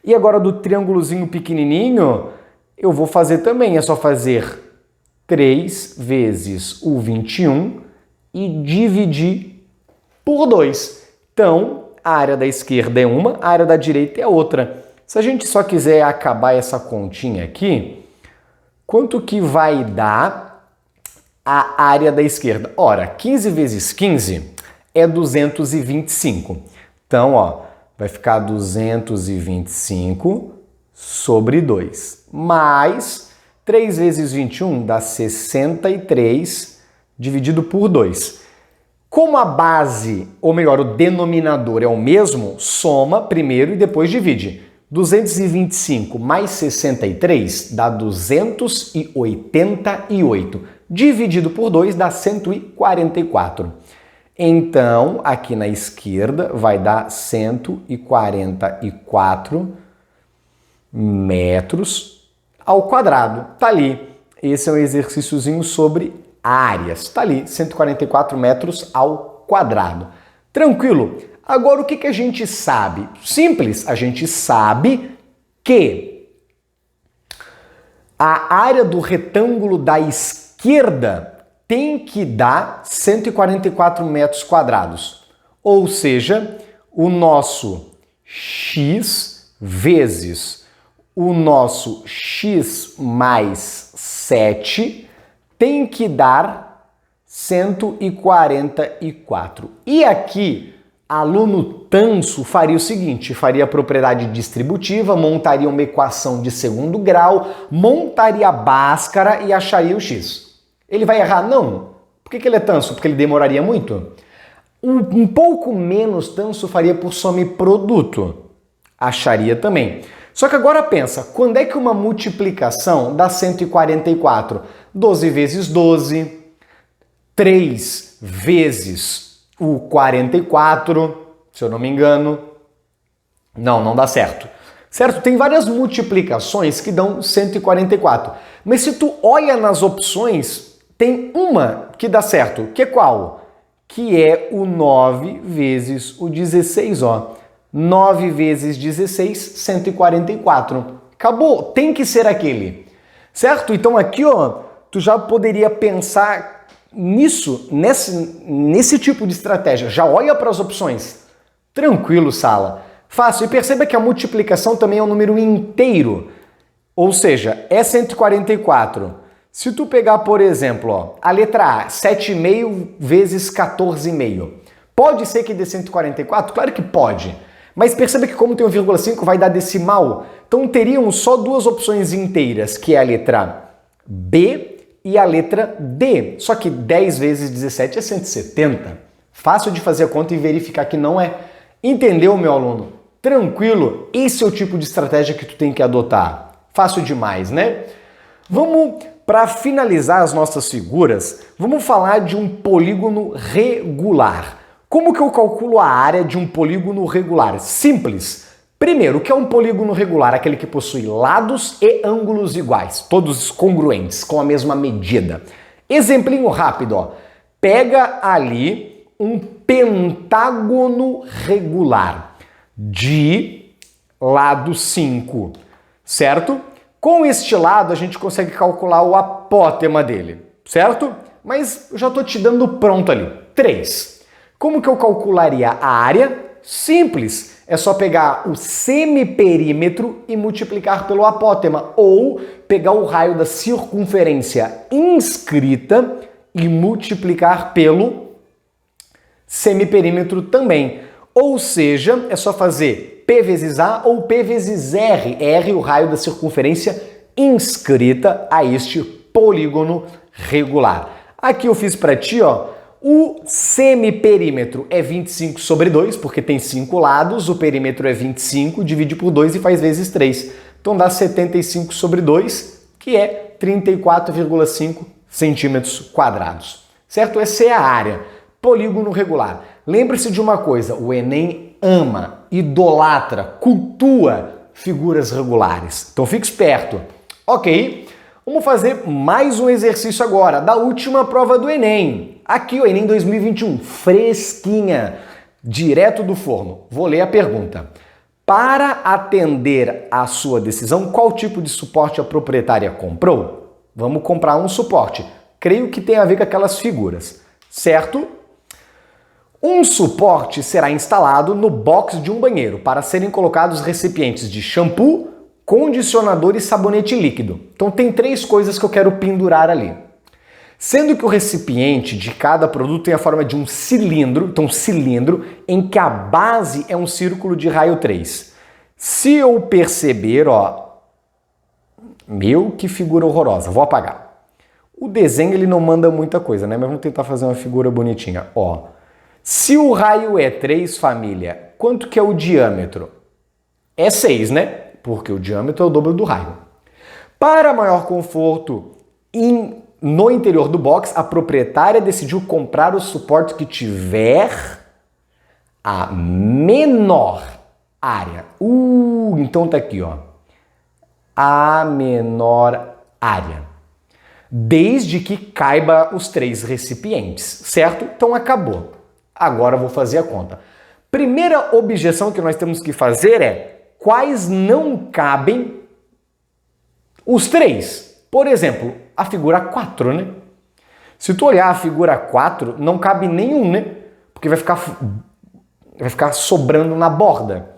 E agora do triângulozinho pequenininho, eu vou fazer também, é só fazer 3 vezes o 21 e dividir por 2. Então, a área da esquerda é uma, a área da direita é outra. Se a gente só quiser acabar essa continha aqui, quanto que vai dar a área da esquerda? Ora, 15 vezes 15 é 225. Então, ó, vai ficar 225 sobre 2. Mais 3 vezes 21 dá 63 dividido por 2. Como a base, ou melhor, o denominador é o mesmo, soma primeiro e depois divide. 225 mais 63 dá 288. Dividido por 2 dá 144. Então, aqui na esquerda vai dar 144 metros ao quadrado. Tá ali. Esse é um exercíciozinho sobre áreas. Tá ali, 144 metros ao quadrado. Tranquilo? Agora, o que a gente sabe? Simples, a gente sabe que a área do retângulo da esquerda tem que dar 144 metros quadrados. Ou seja, o nosso x vezes o nosso x mais 7 tem que dar 144. E aqui, aluno tanso faria o seguinte, faria a propriedade distributiva, montaria uma equação de segundo grau, montaria a Bhaskara e acharia o x. Ele vai errar? Não. Por que ele é tanso? Porque ele demoraria muito? Um pouco menos tanso faria por soma e produto. Acharia também. Só que agora pensa, quando é que uma multiplicação dá 144? 12 vezes 12, 3 vezes o 44, se eu não me engano. Não dá certo. certo? Tem várias multiplicações que dão 144. Mas se tu olha nas opções, tem uma que dá certo, que é qual? Que é o 9 vezes o 16, ó. 9 vezes 16, 144. Acabou, tem que ser aquele, certo? Então aqui, ó, tu já poderia pensar nisso, nesse tipo de estratégia. Já olha para as opções. Tranquilo, sala. Fácil. E perceba que a multiplicação também é um número inteiro. Ou seja, é 144. Se tu pegar, por exemplo, ó, a letra A, 7,5 vezes 14,5. Pode ser que dê 144? Claro que pode. Mas perceba que como tem 1,5 vai dar decimal. Então teriam só duas opções inteiras, que é a letra B e a letra D. Só que 10 vezes 17 é 170. Fácil de fazer a conta e verificar que não é. Entendeu, meu aluno? Tranquilo? Esse é o tipo de estratégia que tu tem que adotar. Fácil demais, né? Vamos, para finalizar as nossas figuras, vamos falar de um polígono regular. Como que eu calculo a área de um polígono regular? Simples. Primeiro, o que é um polígono regular? Aquele que possui lados e ângulos iguais, todos congruentes, com a mesma medida. Exemplinho rápido, ó. Pega ali um pentágono regular de lado 5, certo? Com este lado a gente consegue calcular o apótema dele, certo? Mas eu já estou te dando pronto ali. 3. Como que eu calcularia a área? Simples. É só pegar o semiperímetro e multiplicar pelo apótema, ou pegar o raio da circunferência inscrita e multiplicar pelo semiperímetro também. Ou seja, é só fazer P vezes A ou P vezes R. R, o raio da circunferência inscrita a este polígono regular. Aqui eu fiz para ti, ó, o semiperímetro é 25 sobre 2, porque tem 5 lados, o perímetro é 25, divide por 2 e faz vezes 3. Então dá 75 sobre 2, que é 34,5 centímetros quadrados. Certo? Essa é a área. Polígono regular. Lembre-se de uma coisa, o Enem ama, idolatra, cultua figuras regulares. Então fique esperto. Ok, vamos fazer mais um exercício agora, da última prova do Enem. Aqui o Enem 2021, fresquinha, direto do forno. Vou ler a pergunta. Para atender à sua decisão, qual tipo de suporte a proprietária comprou? Vamos comprar um suporte. Creio que tem a ver com aquelas figuras, certo? Um suporte será instalado no box de um banheiro para serem colocados recipientes de shampoo, condicionador e sabonete líquido. Então tem 3 coisas que eu quero pendurar ali. Sendo que o recipiente de cada produto tem a forma de um cilindro, então cilindro, em que a base é um círculo de raio 3. Se eu perceber, ó, meu, que figura horrorosa, vou apagar. O desenho ele não manda muita coisa, né? Mas vamos tentar fazer uma figura bonitinha, ó. Se o raio é 3, família, quanto que é o diâmetro? É 6, né? Porque o diâmetro é o dobro do raio. Para maior conforto no interior do box, a proprietária decidiu comprar o suporte que tiver a menor área. Então tá aqui, ó. A menor área. Desde que caiba os 3 recipientes, certo? Então acabou. Agora eu vou fazer a conta. Primeira objeção que nós temos que fazer é quais não cabem os 3. Por exemplo, a figura 4, né? Se tu olhar a figura 4, não cabe nenhum, né? Porque vai ficar sobrando na borda.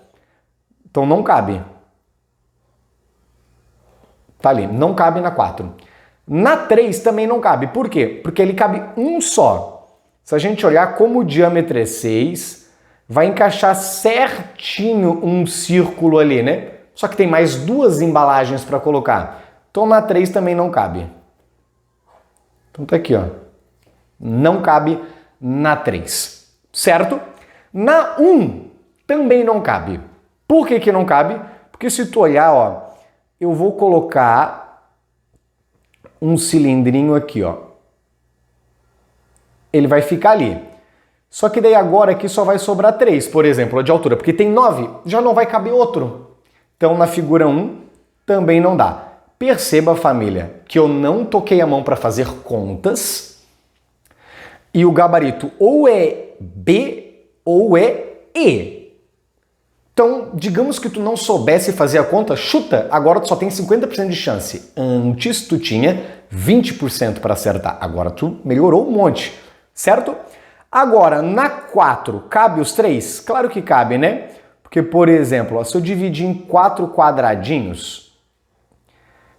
Então não cabe. Tá ali, não cabe na 4. Na 3 também não cabe. Por quê? Porque ele cabe um só. Se a gente olhar como o diâmetro é 6, vai encaixar certinho um círculo ali, né? Só que tem mais 2 embalagens para colocar. Então na 3 também não cabe. Então tá aqui, ó. Não cabe na 3, certo? Na 1 também não cabe. Por que que não cabe? Porque se tu olhar, ó, eu vou colocar um cilindrinho aqui, ó. Ele vai ficar ali. Só que daí agora aqui só vai sobrar 3, por exemplo, de altura, porque tem 9, já não vai caber outro. Então, na figura 1, também não dá. Perceba, família, que eu não toquei a mão para fazer contas e o gabarito ou é B ou é E. Então, digamos que tu não soubesse fazer a conta, chuta, agora tu só tem 50% de chance. Antes tu tinha 20% para acertar, agora tu melhorou um monte, certo? Agora, na 4, cabe os 3? Claro que cabe, né? Porque, por exemplo, ó, se eu dividir em 4 quadradinhos,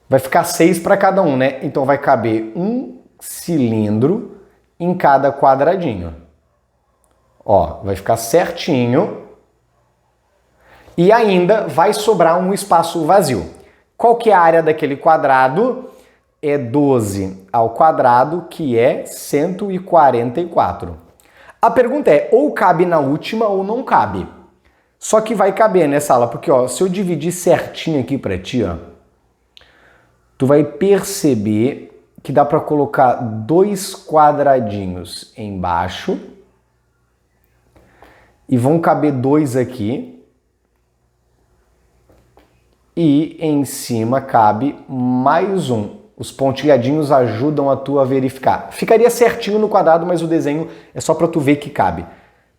vai ficar 6 para cada um, né? Então vai caber um cilindro em cada quadradinho. Ó, vai ficar certinho. E ainda vai sobrar um espaço vazio. Qual que é a área daquele quadrado? É 12 ao quadrado, que é 144. A pergunta é, ou cabe na última ou não cabe. Só que vai caber nessa aula, porque ó, se eu dividir certinho aqui para ti, ó, tu vai perceber que dá para colocar 2 quadradinhos embaixo e vão caber 2 aqui e em cima cabe mais um. Os pontilhadinhos ajudam a tu a verificar. Ficaria certinho no quadrado, mas o desenho é só para tu ver que cabe.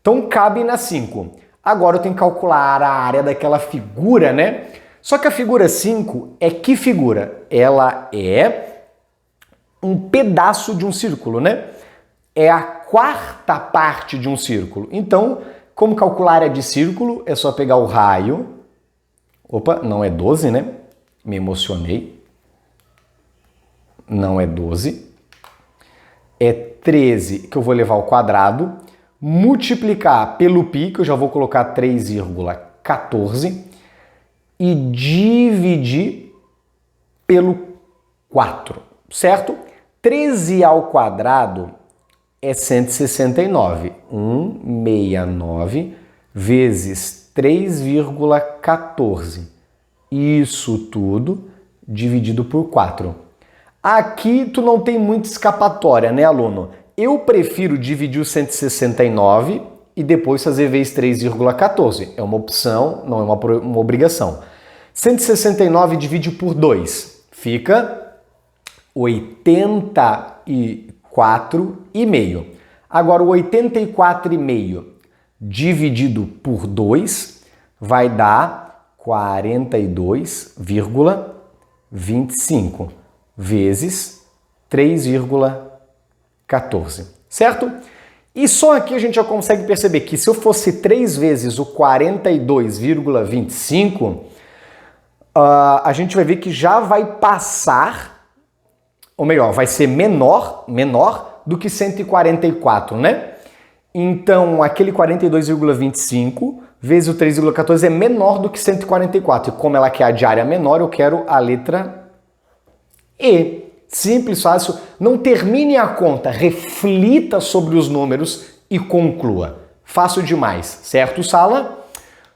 Então cabe na 5. Agora eu tenho que calcular a área daquela figura, né? Só que a figura 5 é que figura? Ela é um pedaço de um círculo, né? É a quarta parte de um círculo. Então, como calcular a área de círculo? É só pegar o raio. Opa, não é 12, né? Me emocionei. Não é 12. É 13 que eu vou levar ao quadrado. Multiplicar pelo π, que eu já vou colocar 3,14. E dividir pelo 4, certo? 13 ao quadrado é 169. 169 vezes 3,14. Isso tudo dividido por 4. Aqui tu não tem muita escapatória, né, aluno? Eu prefiro dividir o 169 e depois fazer vezes 3,14. É uma opção, não é uma obrigação. 169 divide por 2. Fica 84,5. Agora, o 84,5 dividido por 2 vai dar 42,25 vezes 3,14, certo? E só aqui a gente já consegue perceber que se eu fosse 3 vezes o 42,25, a gente vai ver que já vai passar, ou melhor, vai ser menor do que 144, né? Então, aquele 42,25 vezes o 3,14 é menor do que 144. E como ela quer a de área menor, eu quero a letra E. Simples, fácil. Não termine a conta, reflita sobre os números e conclua. Fácil demais, certo, sala?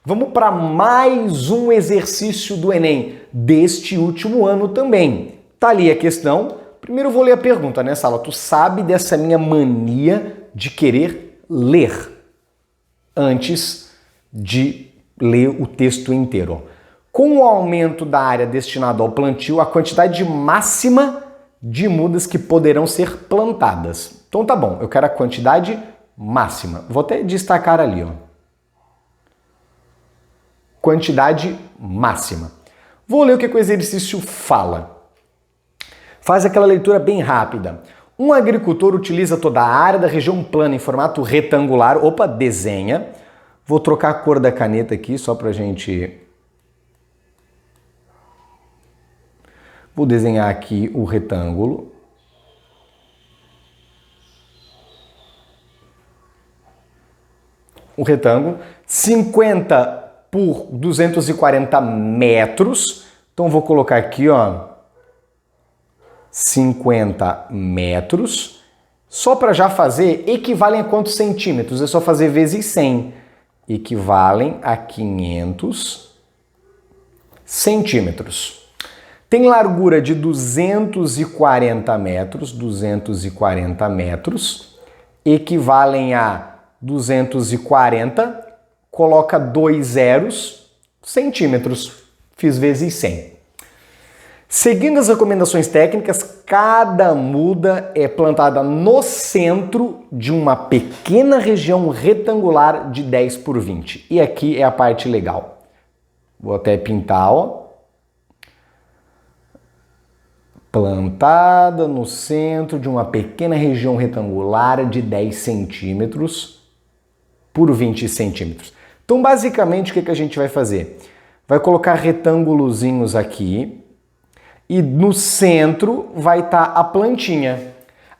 Vamos para mais um exercício do Enem, deste último ano também. Tá ali a questão. Primeiro eu vou ler a pergunta, né, sala? Tu sabe dessa minha mania de querer ler antes de ler o texto inteiro. Com o aumento da área destinada ao plantio, a quantidade máxima de mudas que poderão ser plantadas. Então tá bom, eu quero a quantidade máxima. Vou até destacar ali, ó. Quantidade máxima. Vou ler o que o exercício fala. Faz aquela leitura bem rápida. Um agricultor utiliza toda a área da região plana em formato retangular. Opa, desenha. Vou trocar a cor da caneta aqui só pra gente... Vou desenhar aqui o retângulo. O retângulo. 50 por 240 metros. Então vou colocar aqui, ó, 50 metros. Só para já fazer, equivalem a quantos centímetros? É só fazer vezes 100. Equivalem a 500 centímetros. Tem largura de 240 metros, 240 metros, equivalem a 240, coloca 2 zeros, centímetros. Fiz vezes 100. Seguindo as recomendações técnicas, cada muda é plantada no centro de uma pequena região retangular de 10 por 20. E aqui é a parte legal. Vou até pintar, ó. Plantada no centro de uma pequena região retangular de 10 centímetros por 20 centímetros. Então, basicamente, o que a gente vai fazer? Vai colocar retângulozinhos aqui. E no centro vai estar a plantinha.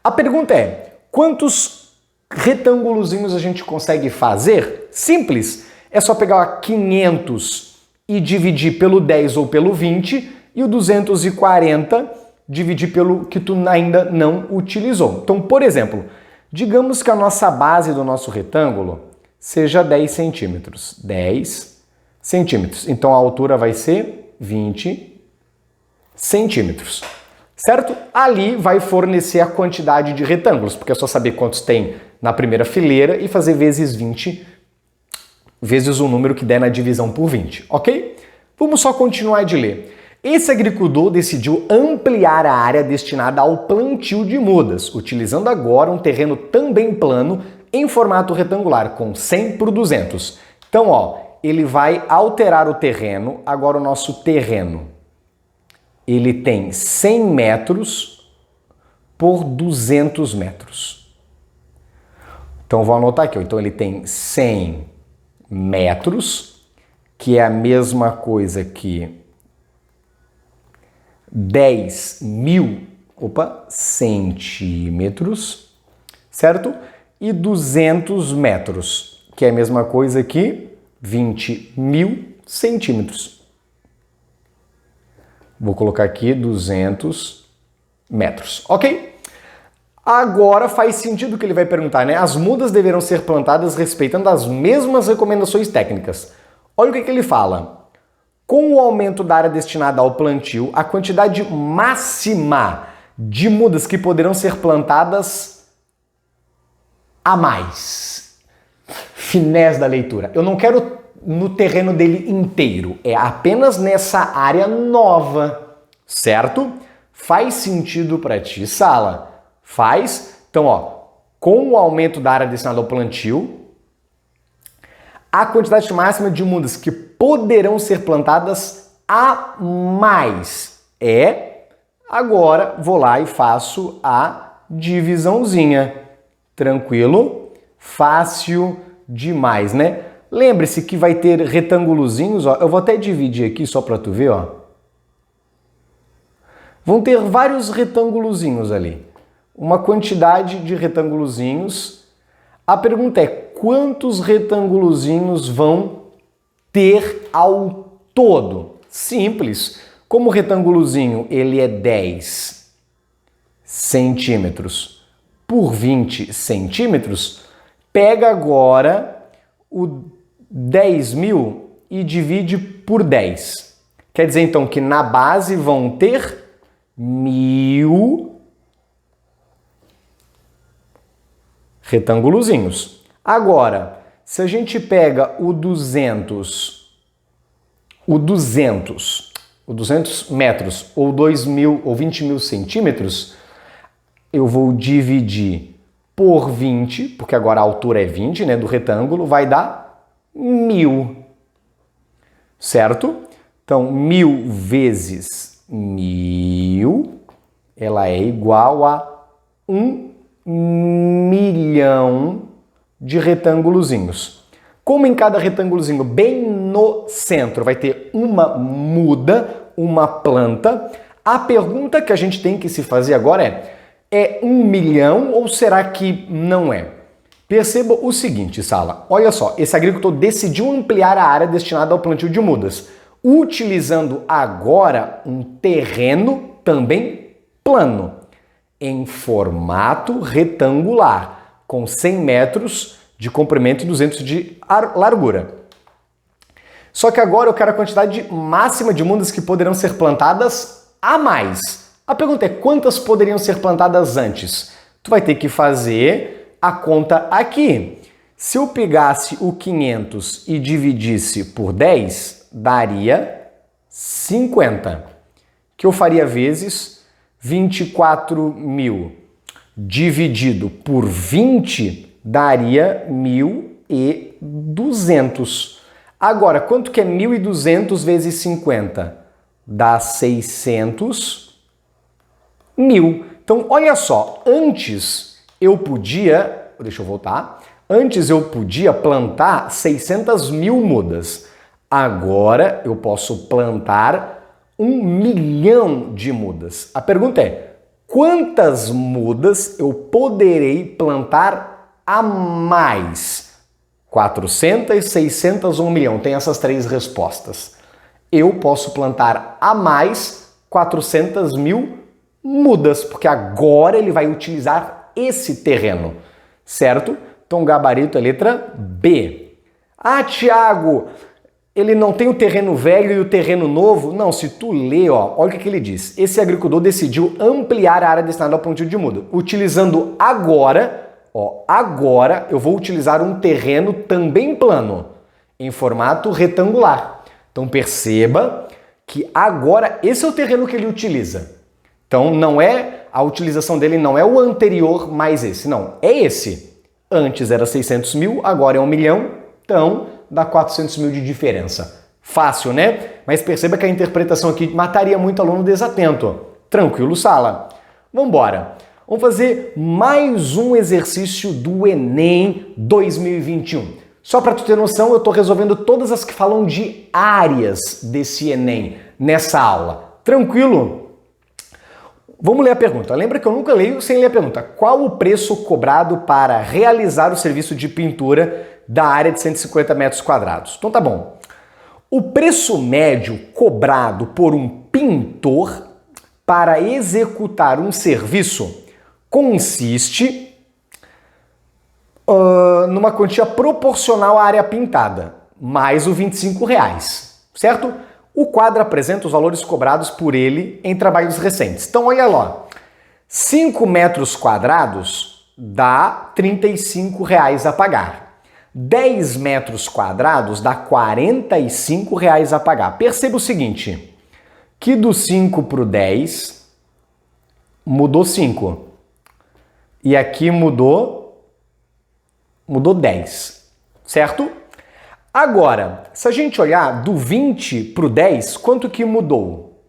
A pergunta é, quantos retângulozinhos a gente consegue fazer? Simples, é só pegar 500 e dividir pelo 10 ou pelo 20 e o 240 dividir pelo que tu ainda não utilizou. Então, por exemplo, digamos que a nossa base do nosso retângulo seja 10 centímetros. 10 centímetros. Então, a altura vai ser 20 centímetros, certo? Ali vai fornecer a quantidade de retângulos, porque é só saber quantos tem na primeira fileira e fazer vezes 20, vezes o número que der na divisão por 20, ok? Vamos só continuar de ler. Esse agricultor decidiu ampliar a área destinada ao plantio de mudas, utilizando agora um terreno também plano em formato retangular, com 100 por 200. Então, ó, ele vai alterar o terreno, agora o nosso terreno ele tem 100 metros por 200 metros. Então, vou anotar aqui. Então, ele tem 100 metros, que é a mesma coisa que 10.000 centímetros, certo? E 200 metros, que é a mesma coisa que 20.000 centímetros. Vou colocar aqui 200 metros, ok? Agora faz sentido o que ele vai perguntar, né? As mudas deverão ser plantadas respeitando as mesmas recomendações técnicas. Olha o que ele fala. Com o aumento da área destinada ao plantio, a quantidade máxima de mudas que poderão ser plantadas a mais. Finesse da leitura. Eu não quero no terreno dele inteiro, é apenas nessa área nova, certo? Faz sentido para ti, Sala? Faz? Então, ó, com o aumento da área destinada ao plantio, a quantidade máxima de mudas que poderão ser plantadas a mais é, agora vou lá e faço a divisãozinha. Tranquilo? Fácil demais, né? Lembre-se que vai ter retângulozinhos, ó. Eu vou até dividir aqui só para tu ver, ó. Vão ter vários retângulozinhos ali. Uma quantidade de retângulozinhos. A pergunta é, quantos retângulozinhos vão ter ao todo? Simples. Como o retângulozinho ele é 10 centímetros por 20 centímetros, pega agora o 10.000 e divide por 10. Quer dizer, então, que na base vão ter 1.000 retângulozinhos. Agora, se a gente pega o 200 metros ou 2.000 ou 20.000 centímetros, eu vou dividir por 20, porque agora a altura é 20, né, do retângulo, vai dar 1.000, certo? Então, 1.000 vezes 1.000, ela é igual a 1.000.000 de retângulozinhos. Como em cada retângulozinho, bem no centro, vai ter uma muda, uma planta, a pergunta que a gente tem que se fazer agora é 1.000.000 ou será que não é? Perceba o seguinte, Sala. Olha só, esse agricultor decidiu ampliar a área destinada ao plantio de mudas, utilizando agora um terreno também plano, em formato retangular, com 100 metros de comprimento e 200 de largura. Só que agora eu quero a quantidade máxima de mudas que poderão ser plantadas a mais. A pergunta é, quantas poderiam ser plantadas antes? Tu vai ter que fazer a conta aqui. Se eu pegasse o 500 e dividisse por 10, daria 50, que eu faria vezes 24.000 dividido por 20 daria 1.200. Agora, quanto que é 1.200 vezes 50? Dá 600.000. Então, olha só, antes eu podia, deixa eu voltar, antes eu podia plantar 600.000 mudas. Agora eu posso plantar 1 milhão de mudas. A pergunta é, quantas mudas eu poderei plantar a mais? 400, 600 ou 1 milhão? Tem essas três respostas. Eu posso plantar a mais 400.000 mudas, porque agora ele vai utilizar esse terreno, certo? Então, o gabarito é letra B. Ah, Tiago, ele não tem o terreno velho e o terreno novo? Não, se tu lê, ó, olha o que ele diz. Esse agricultor decidiu ampliar a área destinada ao plantio de muda, utilizando agora, ó, agora eu vou utilizar um terreno também plano, em formato retangular. Então, perceba que agora esse é o terreno que ele utiliza. Então, não é a utilização dele, não é o anterior mais esse, não, é esse. Antes era 600.000, agora é 1 milhão, então dá 400.000 de diferença. Fácil, né? Mas perceba que a interpretação aqui mataria muito aluno desatento. Tranquilo, sala? Vamos embora. Vamos fazer mais um exercício do Enem 2021. Só para tu ter noção, eu estou resolvendo todas as que falam de áreas desse Enem nessa aula. Tranquilo? Vamos ler a pergunta. Lembra que eu nunca leio sem ler a pergunta. Qual o preço cobrado para realizar o serviço de pintura da área de 150 metros quadrados? Então tá bom. O preço médio cobrado por um pintor para executar um serviço consiste numa quantia proporcional à área pintada, mais o R$25, certo? O quadro apresenta os valores cobrados por ele em trabalhos recentes. Então, olha lá. 5 metros quadrados dá R$35 a pagar. 10 metros quadrados dá R$45 a pagar. Perceba o seguinte, que do 5 para o 10 mudou 5. E aqui mudou 10, certo? Agora, se a gente olhar do 20 para o 10, quanto que mudou?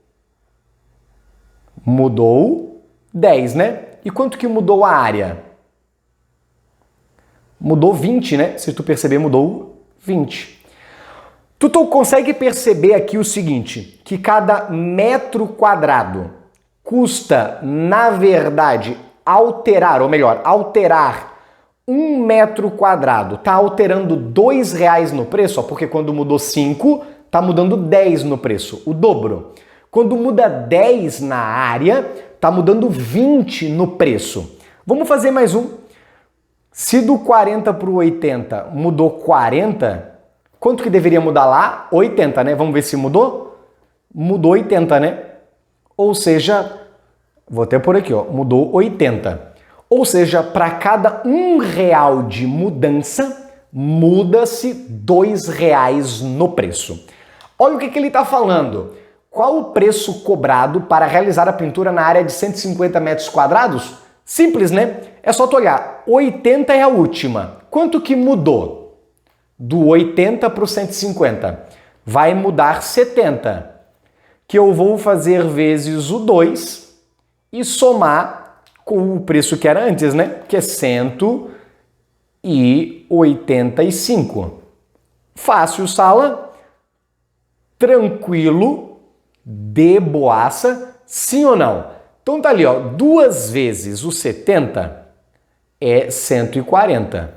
Mudou 10, né? E quanto que mudou a área? Mudou 20, né? Se tu perceber, mudou 20. Tu consegue perceber aqui o seguinte, que cada metro quadrado custa, na verdade, alterar 1 metro quadrado, tá alterando R$2 no preço, ó, porque quando mudou 5, tá mudando 10 no preço, o dobro. Quando muda 10 na área, tá mudando 20 no preço. Vamos fazer mais um. Se do 40 para o 80 mudou 40, quanto que deveria mudar lá? 80, né? Vamos ver se mudou? Mudou 80, né? Ou seja, vou até por aqui, ó, mudou 80. Ou seja, para cada R$1 de mudança, muda-se R$2 no preço. Olha o que ele está falando. Qual o preço cobrado para realizar a pintura na área de 150 metros quadrados? Simples, né? É só tu olhar. 80 é a última. Quanto que mudou? Do 80 para o 150. Vai mudar 70. Que eu vou fazer vezes o 2 e somar com o preço que era antes, né? Que é 185. Fácil, sala? Tranquilo? De boaça? Sim ou não? Então tá ali, ó. 2 vezes o 70 é 140.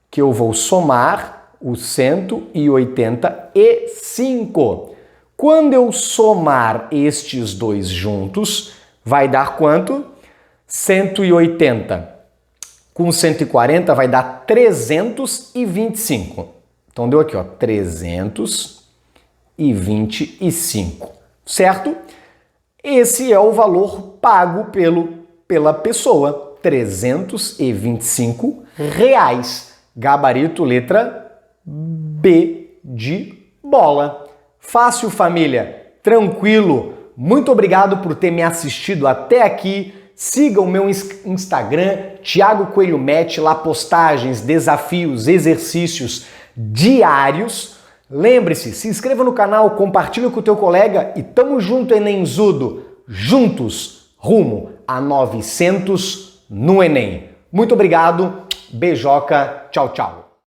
Que eu vou somar o 185. Quando eu somar estes dois juntos, vai dar quanto? 180 com 140 vai dar 325. Então deu aqui, ó, 325, certo? Esse é o valor pago pela pessoa, R$325. Gabarito letra B de bola. Fácil, família? tranquilo. Muito obrigado por ter me assistido até aqui. Siga o meu Instagram, Thiago Coelho Match, lá postagens, desafios, exercícios diários. Lembre-se, se inscreva no canal, compartilhe com o teu colega e tamo junto, Enemzudo, juntos, rumo a 900 no Enem. Muito obrigado, beijoca, tchau, tchau.